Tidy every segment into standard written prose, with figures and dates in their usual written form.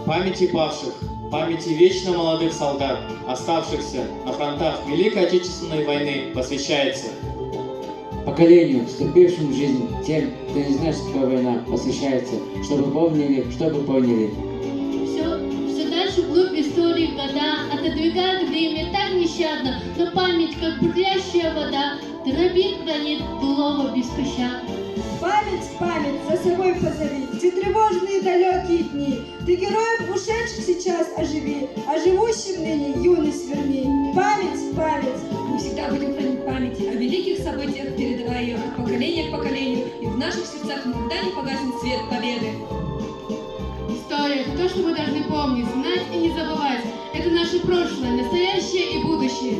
Памяти павших, памяти вечно молодых солдат, оставшихся на фронтах Великой Отечественной войны, посвящается поколению, вступившим в жизнь, тем, кто не знает, что такое война, посвящается, чтобы поняли. Все дальше вглубь истории года, отодвигает время так нещадно, но память, как бурлящая вода, дробит гранит былого без пощады. Память, за собой позови, в те тревожные далекие дни. Ты героев ушедших сейчас оживи, а живущим ныне юность верни. Память. Мы всегда будем хранить память о великих событиях, передавая ее от поколения к поколению, и в наших сердцах никогда не погаснет свет победы. История – то, что мы должны помнить, знать и не забывать. Это наше прошлое, настоящее и будущее.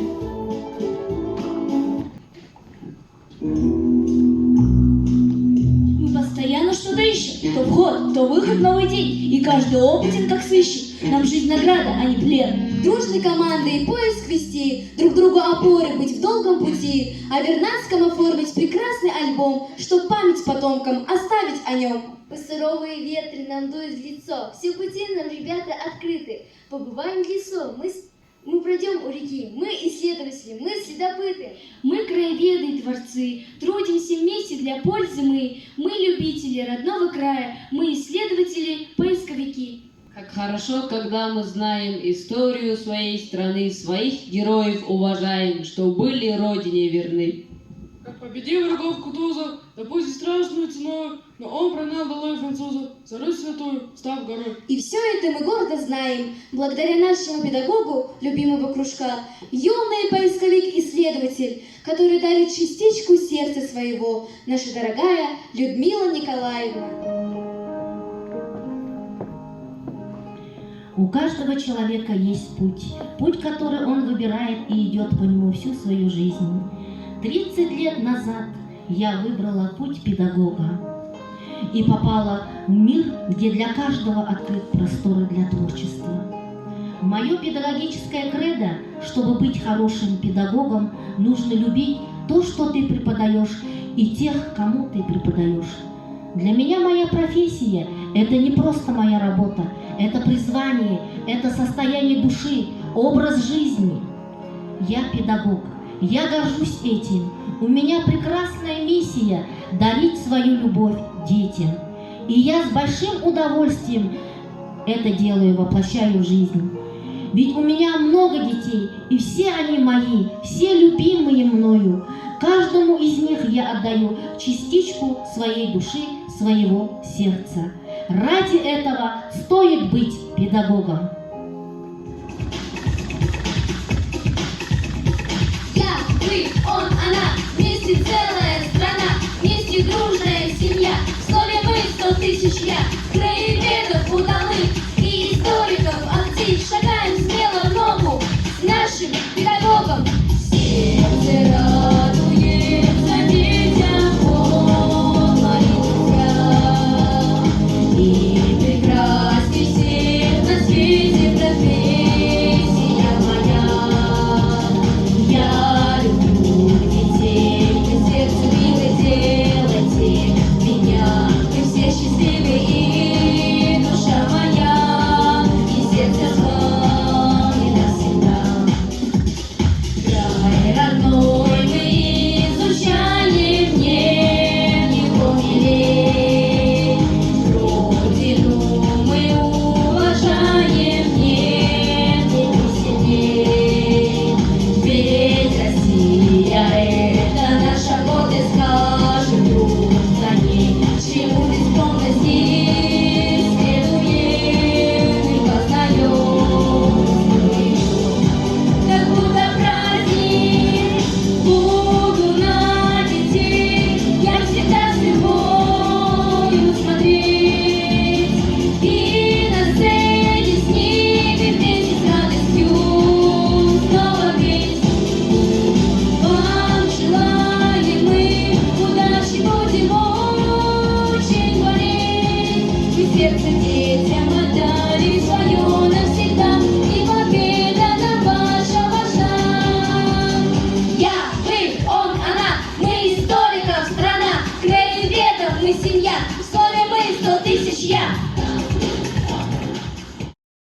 Мы постоянно что-то ищем, то вход, то выход, новый день, и каждый опытен, как сыщик. Нам жизнь награда, а не плен. Дружной командой поиск вести, друг другу опоры быть в долгом пути, а Вернадском оформить прекрасный альбом, чтоб память потомкам оставить о нем. Суровые ветры нам дуют в лицо, все пути нам, ребята, открыты. Побываем в лесу, мы пройдем у реки, мы исследователи, мы следопыты. Мы краеведы и творцы, трудимся вместе для пользы мы любители родного края, мы исследователи, поисковики. Как хорошо, когда мы знаем историю своей страны, своих героев уважаем, что были родине верны. Как победил врагов Кутузов, да пусть и страшную ценой, но он прогнал долой французов, за Русь святую, став горой. И все это мы гордо знаем, благодаря нашему педагогу любимого кружка, юный поисковик-исследователь, который дарит частичку сердца своего, наша дорогая Людмила Николаевна. У каждого человека есть путь, который он выбирает и идет по нему всю свою жизнь. 30 лет назад я выбрала путь педагога и попала в мир, где для каждого открыт просторы для творчества. Мое педагогическое кредо, чтобы быть хорошим педагогом, нужно любить то, что ты преподаешь, и тех, кому ты преподаешь. Для меня моя профессия – это не просто моя работа, это призвание, это состояние души, образ жизни. Я педагог, я горжусь этим. У меня прекрасная миссия – дарить свою любовь детям. И я с большим удовольствием это делаю, воплощаю в жизнь. Ведь у меня много детей, и все они мои, все любимые мною. Каждому из них я отдаю частичку своей души, своего сердца. Ради этого стоит быть педагогом. Я, вы, он, она, вместе целая страна, вместе дружная семья. В слове мы 100 000 я.